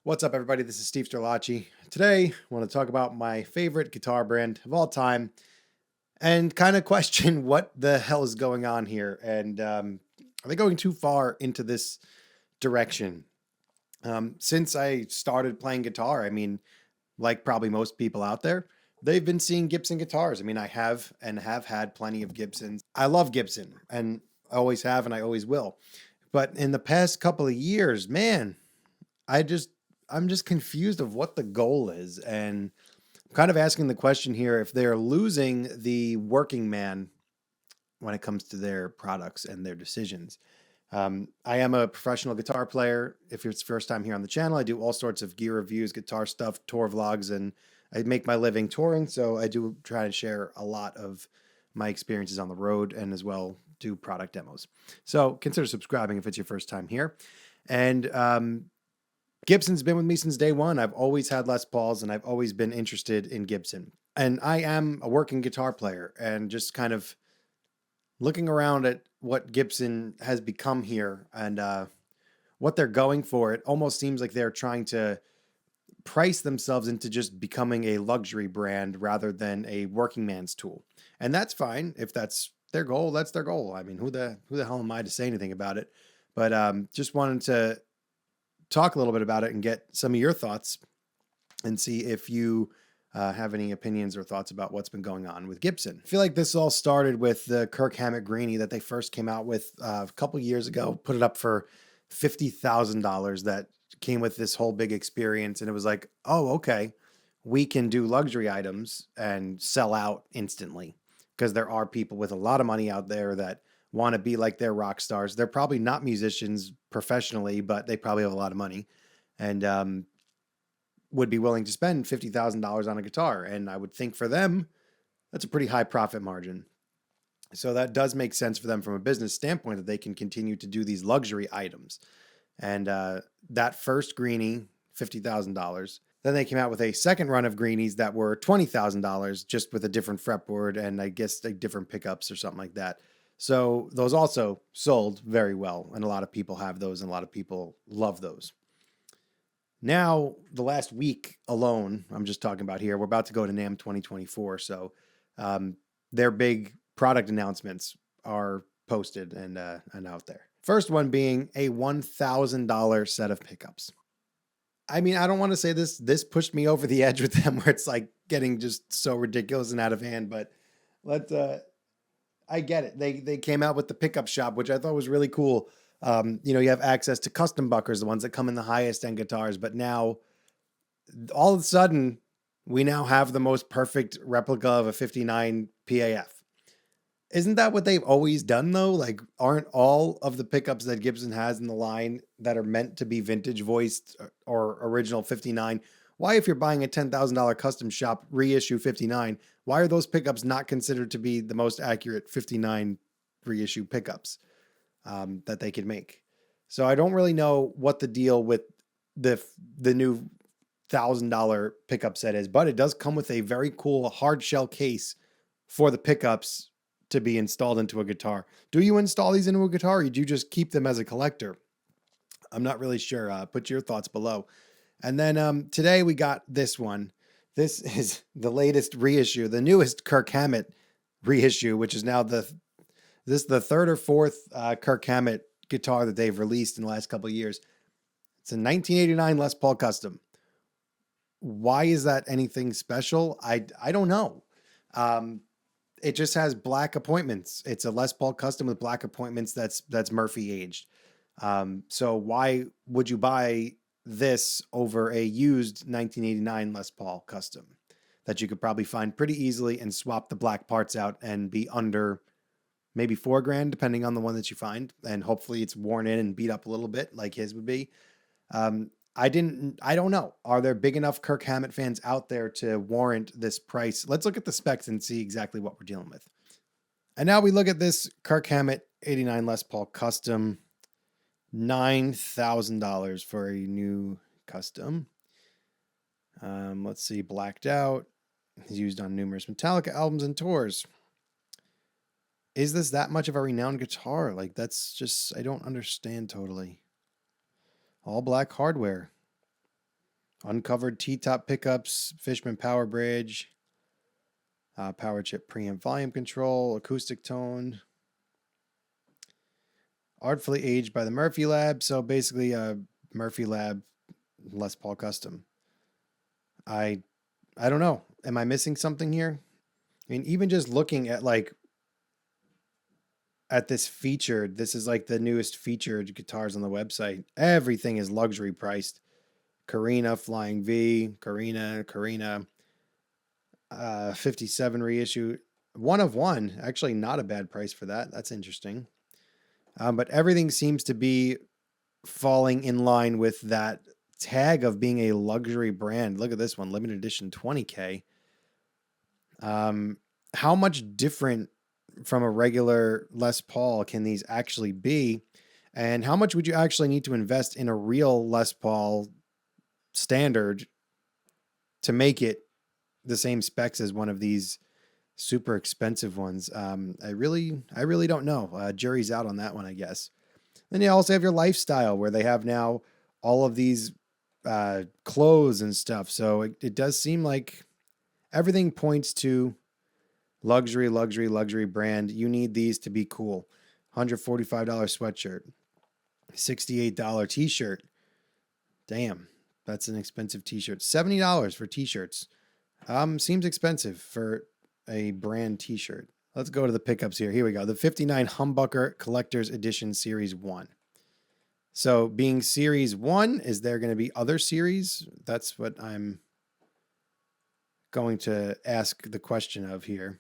What's up, everybody? This is Steve Sterlacci. Today, I want to talk about my favorite guitar brand of all time and kind of question what the hell is going on here. And are they going too far into this direction? Since I started playing guitar, like probably most people out there, they've been seeing Gibson guitars. I have had plenty of Gibsons. I love Gibson and I always have and I always will. But in the past couple of years, man, I just I'm just confused of what the goal is, and I'm kind of asking the question here if they're losing the working man when it comes to their products and their decisions. I am a professional guitar player. If it's first time here on the channel, I do all sorts of gear reviews, guitar stuff, tour vlogs, and I make my living touring. So I do try to share a lot of my experiences on the road and as well do product demos. So consider subscribing if it's your first time here. And Gibson's been with me since day one. I've always had Les Pauls and I've always been interested in Gibson. And I am a working guitar player and just kind of looking around at what Gibson has become here and what they're going for. It almost seems like they're trying to price themselves into just becoming a luxury brand rather than a working man's tool. And that's fine. If that's their goal, that's their goal. I mean, who the hell am I to say anything about it? But just wanted to talk a little bit about it and get some of your thoughts and see if you have any opinions or thoughts about what's been going on with Gibson. I feel like this all started with the Kirk Hammett Greenie that they first came out with a couple years ago, put it up for $50,000 that came with this whole big experience. And it was like, oh, okay, we can do luxury items and sell out instantly because there are people with a lot of money out there that want to be like their rock stars. They're probably not musicians professionally, but they probably have a lot of money and would be willing to spend $50,000 on a guitar. And I would think for them, that's a pretty high profit margin. So that does make sense for them from a business standpoint that they can continue to do these luxury items. And that first Greenie, $50,000. Then they came out with a second run of Greenies that were $20,000, just with a different fretboard and I guess like different pickups or something like that. So those also sold very well, and a lot of people have those, and a lot of people love those. Now, the last week alone, I'm just talking about here, we're about to go to NAMM 2024, so their big product announcements are posted and out there. First one being a $1,000 set of pickups. I mean, I don't want to say this pushed me over the edge with them where it's like getting just so ridiculous and out of hand, but let's I get it. They came out with the pickup shop, which I thought was really cool. You have access to custom buckers, the ones that come in the highest end guitars. But now, all of a sudden, we now have the most perfect replica of a 59 PAF. Isn't that what they've always done, though? Like, aren't all of the pickups that Gibson has in the line that are meant to be vintage voiced or original 59? Why, if you're buying a $10,000 custom shop reissue 59, why are those pickups not considered to be the most accurate 59 reissue pickups that they could make? So I don't really know what the deal with the new $1,000 pickup set is, but it does come with a very cool hard shell case for the pickups to be installed into a guitar. Do you install these into a guitar, or do you just keep them as a collector? I'm not really sure. Put your thoughts below. And then today we got this one. This is the latest reissue, the newest Kirk Hammett reissue, which is now the third or fourth Kirk Hammett guitar that they've released in the last couple of years. It's a 1989 Les Paul Custom. Why is that anything special? I don't know. It just has black appointments. It's a Les Paul Custom with black appointments that's Murphy aged. So why would you buy this over a used 1989 Les Paul Custom that you could probably find pretty easily and swap the black parts out and be under maybe $4,000, depending on the one that you find. And hopefully it's worn in and beat up a little bit like his would be. I don't know. Are there big enough Kirk Hammett fans out there to warrant this price? Let's look at the specs and see exactly what we're dealing with. And now we look at this Kirk Hammett 89 Les Paul Custom. $9,000 for a new custom. Let's see, blacked out. He's used on numerous Metallica albums and tours. Is this that much of a renowned guitar? Like, that's just, I don't understand totally. All black hardware. Uncovered T-top pickups, Fishman power bridge, power chip preamp volume control, acoustic tone. Artfully aged by the Murphy Lab. So basically a Murphy Lab Les Paul custom. I don't know. Am I missing something here? I mean, even just looking at at this featured, this is like the newest featured guitars on the website. Everything is luxury priced. Carina, Flying V, Carina, 57 reissue. One of one. Actually, not a bad price for that. That's interesting. But everything seems to be falling in line with that tag of being a luxury brand. Look at this one, limited edition 20K. How much different from a regular Les Paul can these actually be? And how much would you actually need to invest in a real Les Paul standard to make it the same specs as one of these super expensive ones? I really don't know. Jury's out on that one, I guess. Then you also have your lifestyle where they have now all of these clothes and stuff. So it does seem like everything points to luxury brand. You need these to be cool. $145 sweatshirt, $68 t-shirt. Damn, that's an expensive t-shirt. $70 for t-shirts. Seems expensive for a brand t-shirt. Let's go to the pickups here. Here we go. The 59 Humbucker Collector's Edition Series 1. So being Series 1, is there going to be other series? That's what I'm going to ask the question of here.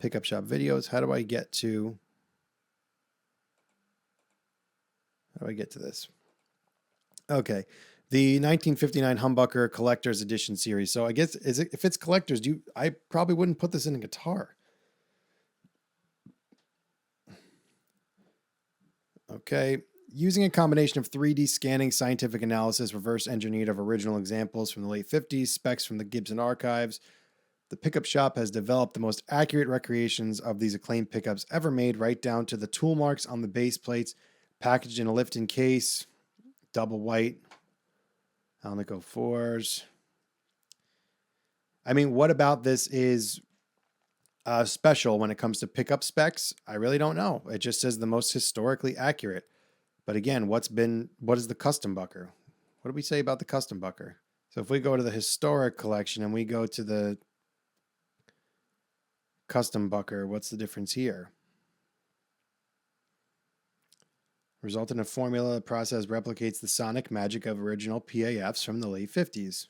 Pickup shop videos. How do I get to this? Okay. The 1959 Humbucker Collector's Edition Series. So I guess if it's collectors, I probably wouldn't put this in a guitar. Okay. Using a combination of 3D scanning, scientific analysis, reverse engineered of original examples from the late 50s, specs from the Gibson archives, the pickup shop has developed the most accurate recreations of these acclaimed pickups ever made, right down to the tool marks on the base plates, packaged in a lift-in case, double white, Alnico 4s. I mean, what about this is special when it comes to pickup specs? I really don't know. It just says the most historically accurate. But again, what is the custom bucker? What do we say about the custom bucker? So if we go to the historic collection and we go to the custom bucker, what's the difference here? Result in a formula process replicates the sonic magic of original PAFs from the late 50s,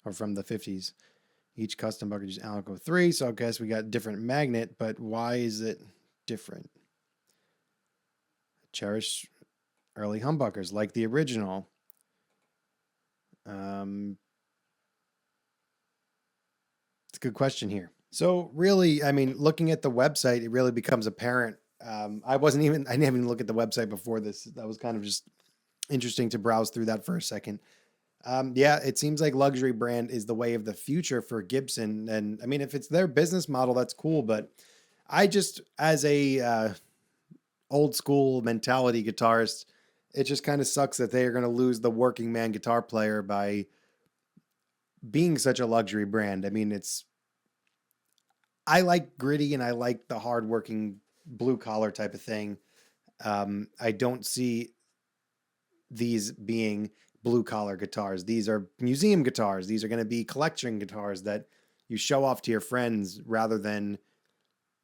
or from the 50s. Each custom bucker is Alnico 3, so I guess we got different magnet, but why is it different? Cherish early humbuckers like the original. It's a good question here. So really, I mean, looking at the website, it really becomes apparent. I didn't even look at the website before this. That was kind of just interesting to browse through that for a second. Yeah, it seems like luxury brand is the way of the future for Gibson. And I mean, if it's their business model, that's cool. But I just, as a old school mentality guitarist, it just kind of sucks that they are going to lose the working man guitar player by being such a luxury brand. I mean, I like gritty and I like the hardworking blue collar type of thing. I don't see these being blue collar guitars. These are museum guitars. These are going to be collection guitars that you show off to your friends rather than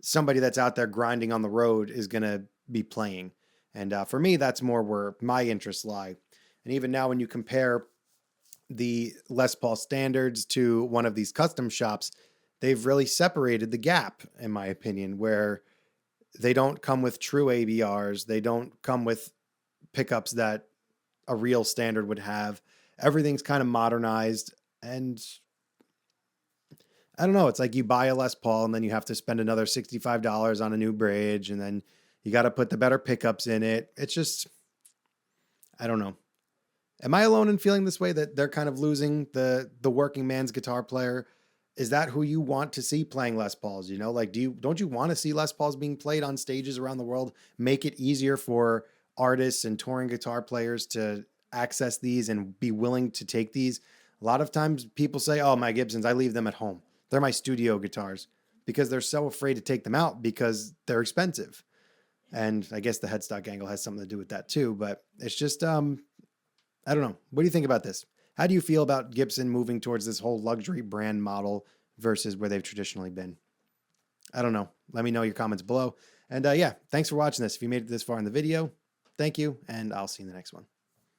somebody that's out there grinding on the road is going to be playing. And for me, that's more where my interests lie. And even now, when you compare the Les Paul standards to one of these custom shops, they've really separated the gap, in my opinion, where they don't come with true ABRs. They don't come with pickups that a real standard would have. Everything's kind of modernized. And I don't know. It's like you buy a Les Paul and then you have to spend another $65 on a new bridge. And then you got to put the better pickups in it. It's just, I don't know. Am I alone in feeling this way, that they're kind of losing the working man's guitar player? Is that who you want to see playing Les Pauls? You know, like, don't you want to see Les Pauls being played on stages around the world? Make it easier for artists and touring guitar players to access these and be willing to take these. A lot of times people say, oh, my Gibsons, I leave them at home. They're my studio guitars, because they're so afraid to take them out because they're expensive. And I guess the headstock angle has something to do with that too. But it's just, I don't know. What do you think about this? How do you feel about Gibson moving towards this whole luxury brand model versus where they've traditionally been? I don't know. Let me know your comments below. And yeah, thanks for watching this. If you made it this far in the video, thank you, and I'll see you in the next one.